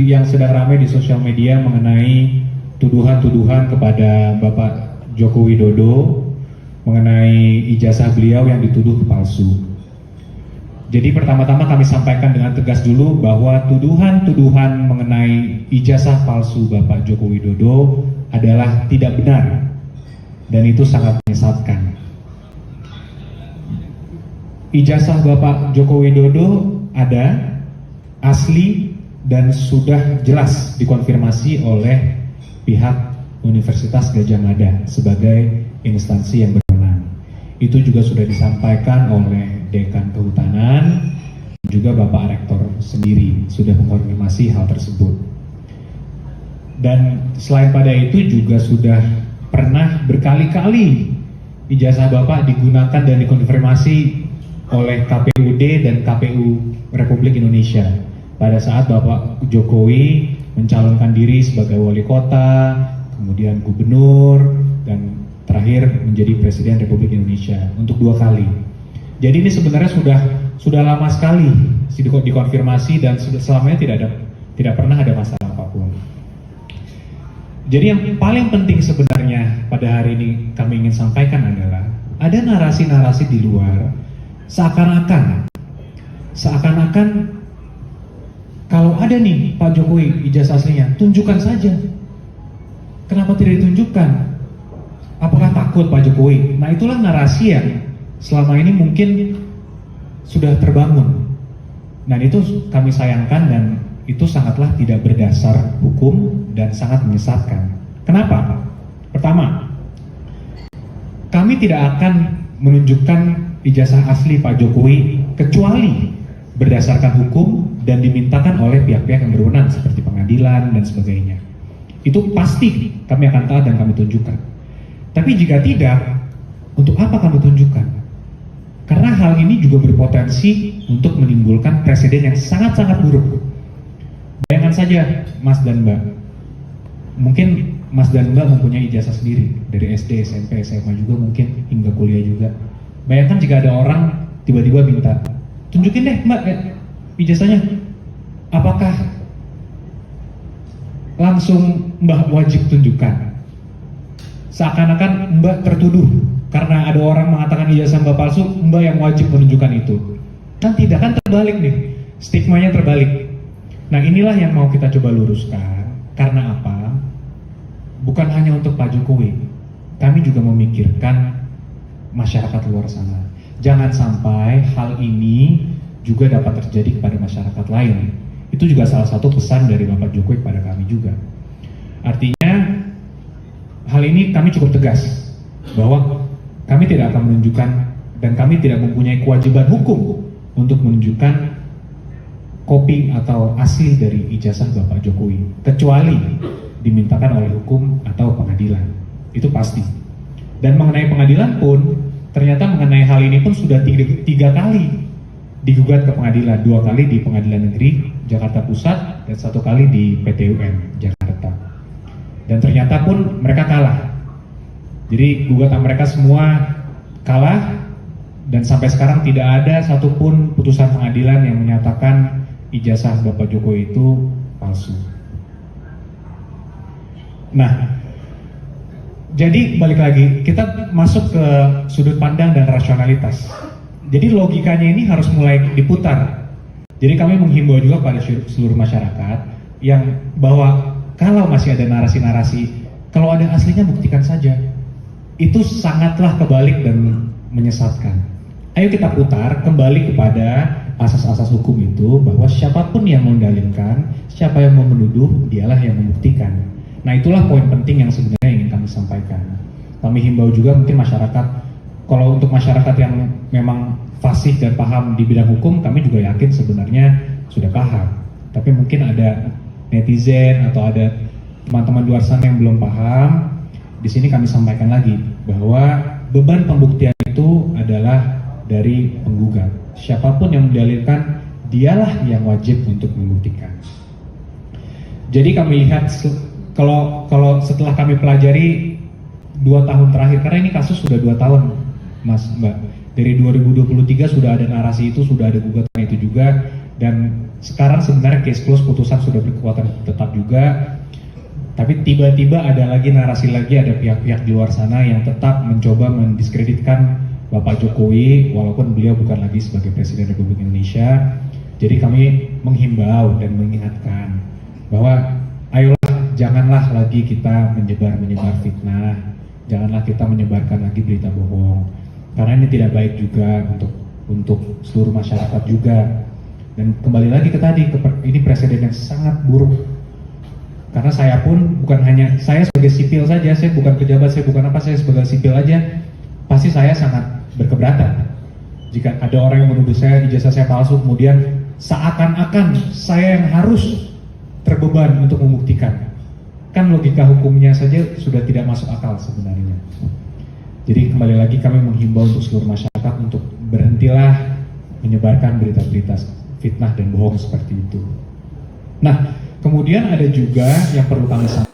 yang sedang ramai di sosial media mengenai tuduhan-tuduhan kepada Bapak Joko Widodo mengenai ijazah beliau yang dituduh palsu. Jadi pertama-tama kami sampaikan dengan tegas dulu bahwa tuduhan-tuduhan mengenai ijazah palsu Bapak Joko Widodo adalah tidak benar dan itu sangat menyesatkan. Ijazah Bapak Joko Widodo ada, asli, dan sudah jelas dikonfirmasi oleh pihak Universitas Gadjah Mada sebagai instansi yang berwenang. Itu juga sudah disampaikan oleh Dekan Kehutanan, juga Bapak Rektor sendiri sudah mengkonfirmasi hal tersebut. Dan selain pada itu juga sudah pernah berkali-kali ijazah Bapak digunakan dan dikonfirmasi oleh KPUD dan KPU Republik Indonesia pada saat Bapak Jokowi mencalonkan diri sebagai wali kota, kemudian gubernur, dan terakhir menjadi Presiden Republik Indonesia untuk 2 kali. Jadi ini sebenarnya sudah lama sekali dikonfirmasi dan selamanya tidak pernah ada masalah apapun. Jadi yang paling penting sebenarnya pada hari ini kami ingin sampaikan adalah ada narasi-narasi di luar seakan-akan kalau ada nih Pak Jokowi ijazah aslinya, tunjukkan saja. Kenapa tidak ditunjukkan? Apakah takut Pak Jokowi? Nah, itulah narasi yang selama ini mungkin sudah terbangun. Dan itu kami sayangkan dan itu sangatlah tidak berdasar hukum dan sangat menyesatkan. Kenapa? Pertama, kami tidak akan menunjukkan ijazah asli Pak Jokowi kecuali berdasarkan hukum dan dimintakan oleh pihak-pihak yang berwenang seperti pengadilan dan sebagainya. Itu pasti kami akan taat dan kami tunjukkan. Tapi jika tidak, untuk apa kami tunjukkan? Karena hal ini juga berpotensi untuk menimbulkan presiden yang sangat-sangat buruk. Bayangkan saja Mas dan Mbak, mungkin Mas dan Mbak mempunyai ijazah sendiri dari SD, SMP, SMA juga mungkin hingga kuliah juga. Bayangkan jika ada orang tiba-tiba minta, tunjukin deh Mbak ijazahnya. Apakah langsung Mbak wajib tunjukkan? Seakan-akan Mbak tertuduh karena ada orang mengatakan ijazah Mbak palsu, Mbak yang wajib menunjukkan itu. Kan tidak, kan terbalik nih, stigmanya terbalik. Nah, inilah yang mau kita coba luruskan. Karena apa? Bukan hanya untuk Pak Jokowi, kami juga memikirkan masyarakat luar sana. Jangan sampai hal ini juga dapat terjadi kepada masyarakat lain. Itu juga salah satu pesan dari Bapak Jokowi kepada kami juga. Artinya hal ini kami cukup tegas bahwa kami tidak akan menunjukkan dan kami tidak mempunyai kewajiban hukum untuk menunjukkan kopi atau asli dari ijazah Bapak Jokowi kecuali dimintakan oleh hukum atau pengadilan. Itu pasti. Dan mengenai pengadilan pun ternyata mengenai hal ini pun sudah 3 kali digugat ke pengadilan, 2 kali di Pengadilan Negeri Jakarta Pusat dan 1 kali di PT UN Jakarta. Dan ternyata pun mereka kalah. Jadi gugatan mereka semua kalah dan sampai sekarang tidak ada satupun putusan pengadilan yang menyatakan ijazah Bapak Jokowi itu palsu. Nah, jadi balik lagi, kita masuk ke sudut pandang dan rasionalitas. Jadi logikanya ini harus mulai diputar. Jadi kami menghimbau juga pada seluruh masyarakat yang bahwa kalau masih ada narasi-narasi, kalau ada aslinya buktikan saja. Itu sangatlah kebalik dan menyesatkan. Ayo kita putar kembali kepada asas-asas hukum itu bahwa siapapun yang mendalilkan, siapa yang mau menuduh, dialah yang membuktikan. Nah, itulah poin penting yang sebenarnya ingin kami sampaikan. Kami himbau juga mungkin masyarakat, kalau untuk masyarakat yang memang fasih dan paham di bidang hukum, kami juga yakin sebenarnya sudah paham. Tapi mungkin ada netizen atau ada teman-teman luar sana yang belum paham. Di sini kami sampaikan lagi bahwa beban pembuktian itu adalah dari penggugat. Siapapun yang mendalilkan, dialah yang wajib untuk membuktikan. Jadi kami lihat kalau setelah kami pelajari 2 tahun terakhir, karena ini kasus sudah 2 tahun, Mas Mbak. Dari 2023 sudah ada narasi itu, sudah ada gugatan itu juga, dan Sekarang sebenarnya case close, putusan sudah berkekuatan tetap juga, tapi tiba-tiba ada lagi narasi lagi, ada pihak-pihak di luar sana yang tetap mencoba mendiskreditkan Bapak Jokowi walaupun beliau bukan lagi sebagai Presiden Republik Indonesia. Jadi kami menghimbau dan mengingatkan bahwa ayolah janganlah lagi kita menyebar fitnah, janganlah kita menyebarkan lagi berita bohong, karena ini tidak baik juga untuk seluruh masyarakat juga. Dan kembali lagi ke tadi, ini presiden yang sangat buruk. Karena saya pun bukan hanya saya sebagai sipil saja, saya bukan pejabat, saya bukan apa, saya sebagai sipil aja, pasti saya sangat berkeberatan jika ada orang yang menuduh saya ijazah saya palsu, kemudian seakan-akan saya yang harus terbeban untuk membuktikan. Kan logika hukumnya saja sudah tidak masuk akal sebenarnya. Jadi kembali lagi kami menghimbau untuk seluruh masyarakat untuk berhentilah menyebarkan berita-berita fitnah dan bohong seperti itu. Nah, kemudian ada juga yang perlu kami sampaikan.